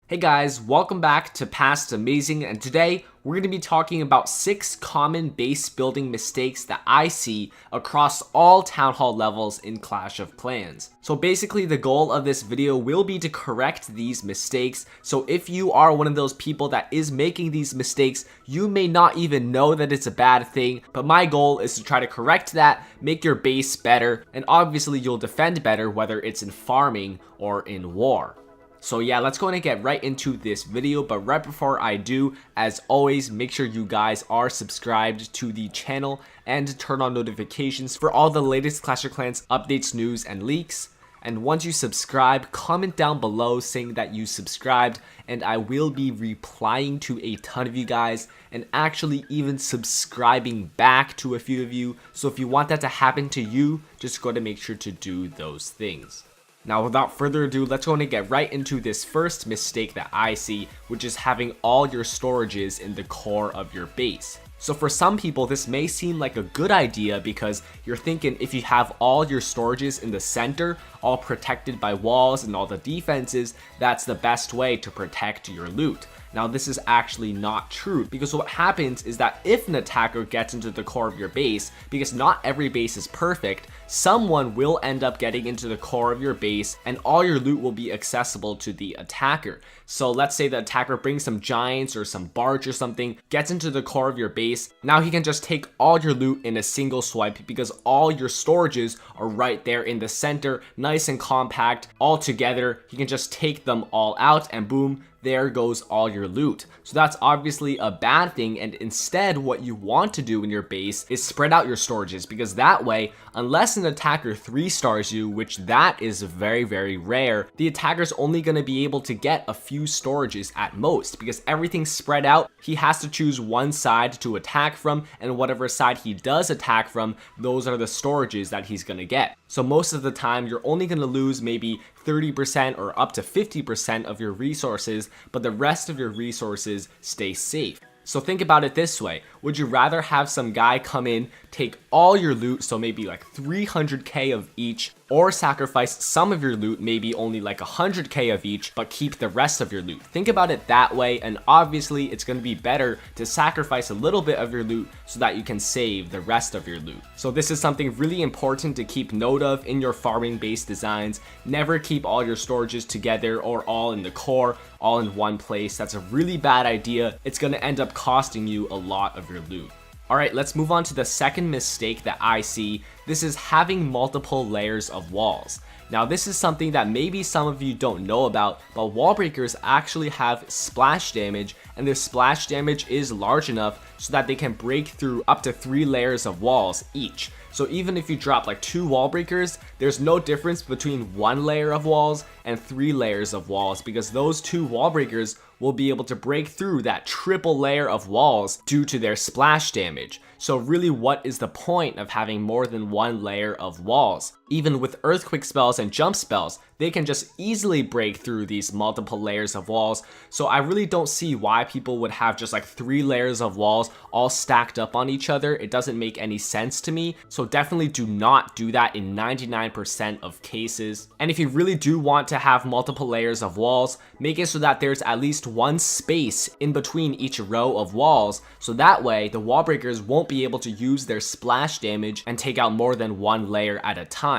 Hey guys, welcome back to Past Amazing, and today we're going to be talking about 6 common base building mistakes that I see across all Town Hall levels in Clash of Clans. So basically the goal of this video will be to correct these mistakes, so if you are one of those people that is making these mistakes, you may not even know that it's a bad thing, but my goal is to try to correct that, make your base better, and obviously you'll defend better whether it's in farming or in war. So yeah, let's go and get right into this video, but right before I do, as always, make sure you guys are subscribed to the channel and turn on notifications for all the latest Clash of Clans updates, news, and leaks. And once you subscribe, comment down below saying that you subscribed, and I will be replying to a ton of you guys and actually even subscribing back to a few of you. So if you want that to happen to you, just go to make sure to do those things. Now, without further ado, let's go and get right into this first mistake that I see, which is having all your storages in the core of your base. So for some people, this may seem like a good idea because you're thinking if you have all your storages in the center, all protected by walls and all the defenses, that's the best way to protect your loot. Now, this is actually not true, because what happens is that if an attacker gets into the core of your base, because not every base is perfect, someone will end up getting into the core of your base and all your loot will be accessible to the attacker. So let's say the attacker brings some giants or some barge or something, gets into the core of your base. Now he can just take all your loot in a single swipe because all your storages are right there in the center, nice and compact, all together. He can just take them all out and boom, there goes all your loot. So that's obviously a bad thing, and instead what you want to do in your base is spread out your storages, because that way, unless an attacker 3-stars you, which that is very, very rare, the attacker's only going to be able to get a few storages at most, because everything's spread out. He has to choose one side to attack from, and whatever side he does attack from, those are the storages that he's going to get. So most of the time, you're only going to lose maybe 30% or up to 50% of your resources, but the rest of your resources stay safe. So think about it this way. Would you rather have some guy come in, take all your loot, so maybe like 300k of each, or sacrifice some of your loot, maybe only like 100k of each, but keep the rest of your loot? Think about it that way, and obviously it's going to be better to sacrifice a little bit of your loot so that you can save the rest of your loot. So this is something really important to keep note of in your farming base designs. Never keep all your storages together or all in the core, all in one place. That's a really bad idea. It's going to end up costing you a lot of your loot. Alright, let's move on to the second mistake that I see. This is having multiple layers of walls. Now, this is something that maybe some of you don't know about, but wall breakers actually have splash damage, and their splash damage is large enough so that they can break through up to 3 layers of walls each. So even if you drop like 2 wall breakers, there's no difference between 1 layer of walls and 3 layers of walls, because those 2 wall breakers will be able to break through that triple layer of walls due to their splash damage. So really, what is the point of having more than 1 layer of walls? Even with earthquake spells and jump spells, they can just easily break through these multiple layers of walls. So I really don't see why people would have just like 3 layers of walls all stacked up on each other. It doesn't make any sense to me. So definitely do not do that in 99% of cases. And if you really do want to have multiple layers of walls, make it so that there's at least 1 space in between each row of walls. So that way the wall breakers won't be able to use their splash damage and take out more than 1 layer at a time.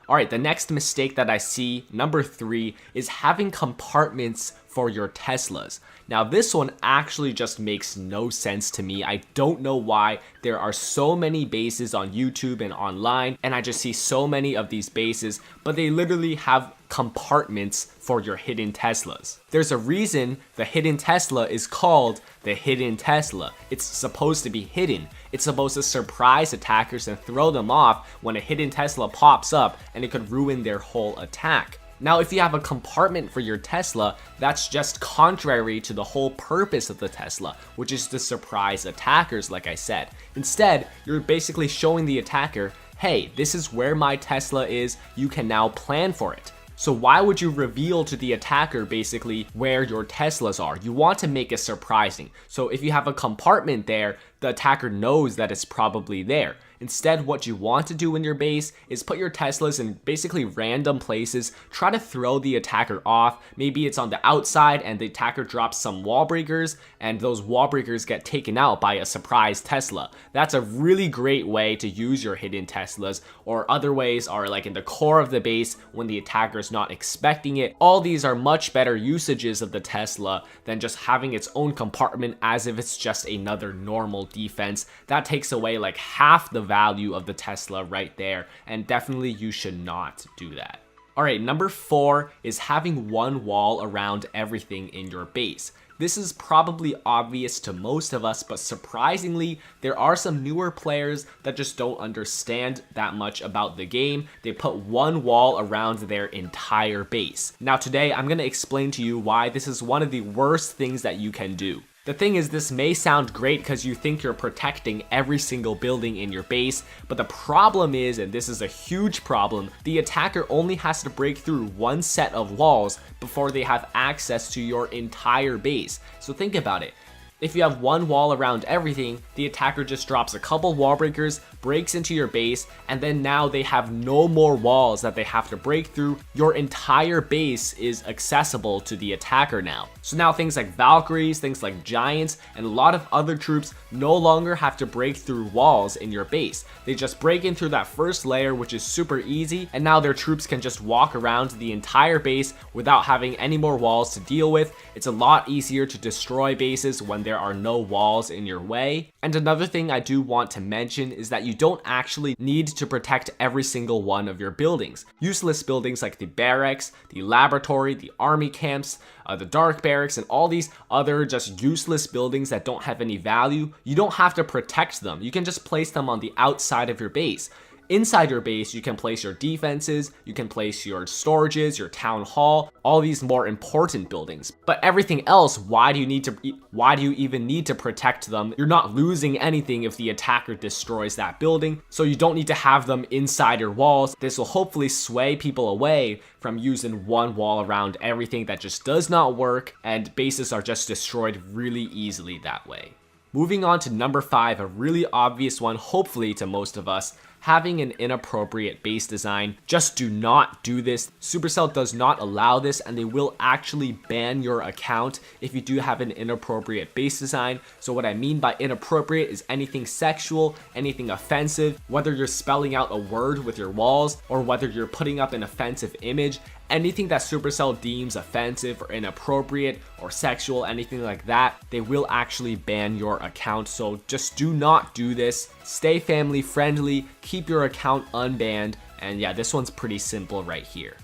Alright, the next mistake that I see, number 3, is having compartments for your Teslas. Now, this one actually just makes no sense to me. I don't know why there are so many bases on YouTube and online, and I just see so many of these bases, but they literally have compartments for your hidden Teslas. There's a reason the hidden Tesla is called the hidden Tesla. It's supposed to be hidden. It's supposed to surprise attackers and throw them off when a hidden Tesla pops up, and it could ruin their whole attack. Now, if you have a compartment for your Tesla, that's just contrary to the whole purpose of the Tesla, which is to surprise attackers, like I said. Instead, you're basically showing the attacker, hey, this is where my Tesla is, you can now plan for it. So why would you reveal to the attacker basically where your Teslas are? You want to make it surprising. So if you have a compartment there, the attacker knows that it's probably there. Instead, what you want to do in your base is put your Teslas in basically random places, try to throw the attacker off. Maybe it's on the outside and the attacker drops some wall breakers and those wall breakers get taken out by a surprise Tesla. That's a really great way to use your hidden Teslas, or other ways are like in the core of the base when the attacker is not expecting it. All these are much better usages of the Tesla than just having its own compartment as if it's just another normal defense. That takes away like half the value of the Tesla right there, and definitely you should not do that. Alright, number 4 is having one wall around everything in your base. This is probably obvious to most of us, but surprisingly, there are some newer players that just don't understand that much about the game. They put one wall around their entire base. Now today, I'm going to explain to you why this is one of the worst things that you can do. The thing is, this may sound great because you think you're protecting every single building in your base, but the problem is, and this is a huge problem, the attacker only has to break through one set of walls before they have access to your entire base. So think about it. If you have one wall around everything, the attacker just drops a couple wall breakers, breaks into your base, and then now they have no more walls that they have to break through. Your entire base is accessible to the attacker now. So now things like Valkyries, things like Giants, and a lot of other troops no longer have to break through walls in your base. They just break in through that first layer, which is super easy, and now their troops can just walk around the entire base without having any more walls to deal with. It's a lot easier to destroy bases when there are no walls in your way. And another thing I do want to mention is that you don't actually need to protect every single one of your buildings. Useless buildings like the barracks, the laboratory, the army camps, the dark barracks, and all these other just useless buildings that don't have any value, you don't have to protect them. You can just place them on the outside of your base. Inside your base, you can place your defenses, you can place your storages, your town hall, all these more important buildings. But everything else, why do you even need to protect them? You're not losing anything if the attacker destroys that building, so you don't need to have them inside your walls. This will hopefully sway people away from using one wall around everything. That just does not work, and bases are just destroyed really easily that way. Moving on to number 5, a really obvious one, hopefully to most of us, having an inappropriate base design. Just do not do this. Supercell does not allow this, and they will actually ban your account if you do have an inappropriate base design. So what I mean by inappropriate is anything sexual, anything offensive, whether you're spelling out a word with your walls or whether you're putting up an offensive image. Anything that Supercell deems offensive or inappropriate or sexual, anything like that, they will actually ban your account. So just do not do this. Stay family friendly, keep your account unbanned, and yeah, this one's pretty simple right here.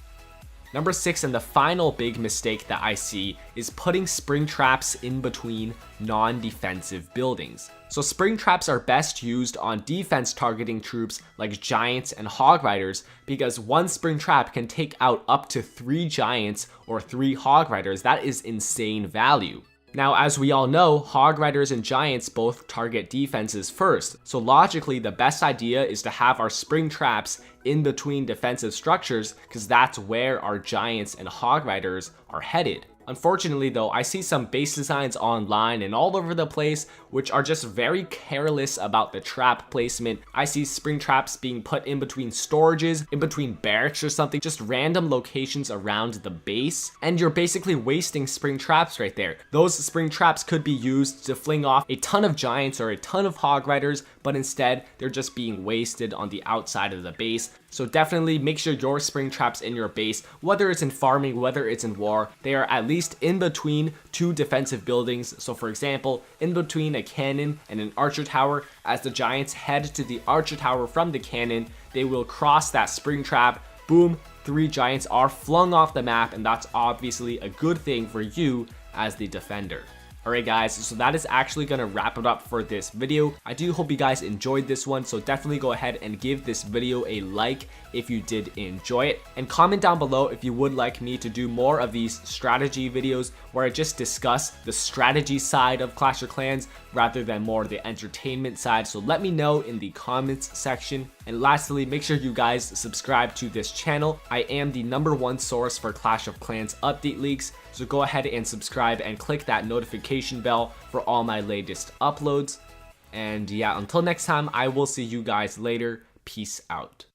Number 6, and the final big mistake that I see, is putting spring traps in between non-defensive buildings. So spring traps are best used on defense targeting troops like Giants and Hog Riders, because one spring trap can take out up to 3 Giants or 3 Hog Riders. That is insane value. Now, as we all know, Hog Riders and Giants both target defenses first, so logically the best idea is to have our spring traps in between defensive structures, because that's where our Giants and Hog Riders are headed. Unfortunately though, I see some base designs online and all over the place which are just very careless about the trap placement. I see spring traps being put in between storages, in between barracks or something, just random locations around the base, and you're basically wasting spring traps right there. Those spring traps could be used to fling off a ton of Giants or a ton of Hog Riders, but instead they're just being wasted on the outside of the base. So definitely make sure your spring traps in your base, whether it's in farming, whether it's in war, they are at least in between 2 defensive buildings. So for example, in between a cannon and an archer tower. As the Giants head to the archer tower from the cannon, they will cross that spring trap. Boom, 3 Giants are flung off the map, and that's obviously a good thing for you as the defender. Alright guys, so that is actually going to wrap it up for this video. I do hope you guys enjoyed this one, so definitely go ahead and give this video a like if you did enjoy it. And comment down below if you would like me to do more of these strategy videos where I just discuss the strategy side of Clash of Clans rather than more the entertainment side. So let me know in the comments section. And lastly, make sure you guys subscribe to this channel. I am the #1 source for Clash of Clans update leaks, so go ahead and subscribe and click that notification bell for all my latest uploads. And yeah, until next time, I will see you guys later. Peace out.